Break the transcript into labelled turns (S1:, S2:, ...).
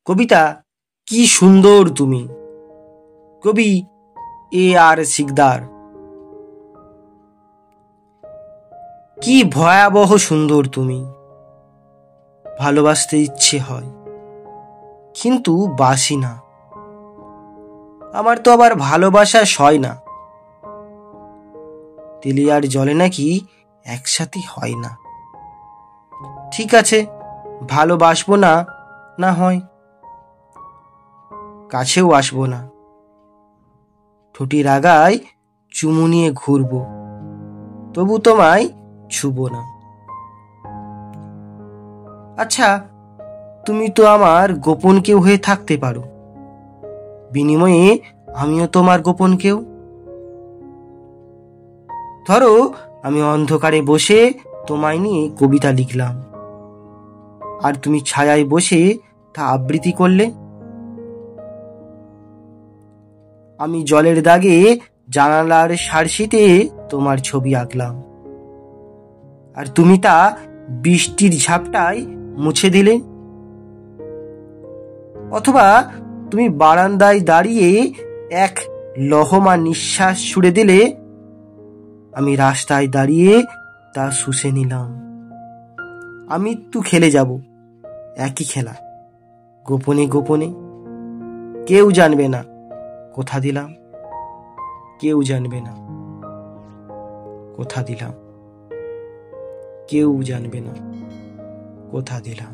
S1: কবিতা কি সুন্দর তুমি। কবি A.R. সিকদার। কি ভয়াবহ সুন্দর তুমি, ভালোবাসতে ইচ্ছে হয় কিন্তু বাসি না। আমার তো আবার ভালোবাসা সয় না, তেলে আর জলে নাকি একসাথে হয় না। ঠিক আছে, ভালোবাসবো না, না হয় কাছেও আসবো না, ঠোঁটির আগায় চুমু নিয়ে ঘুরবো, তবু তোমায় ছুবো না। আচ্ছা, তুমি তো আমার গোপন কেউ হয়ে থাকতে পারো, বিনিময়ে আমিও তোমার গোপন কেউ। ধরো আমি অন্ধকারে বসে তোমায় নিয়ে কবিতা লিখলাম, আর তুমি ছায়ায় বসে তা আবৃত্তি করলে। আমি জলের দাগে জানালার সার্সিতে তোমার ছবি আঁকলাম, আর তুমি তা বৃষ্টির ঝাপটায় মুছে দিলে। অথবা তুমি বারান্দায় দাঁড়িয়ে এক লহমা নিঃশ্বাস ছুড়ে দিলে, আমি রাস্তায় দাঁড়িয়ে তা শুষে নিলাম। আমি তো খেলে যাব একই খেলা, গোপনে গোপনে, কেউ জানবে না কোথা দিলাম, কেউ জানবে না কোথা দিলাম, কেউ জানবে না কোথা দিলাম।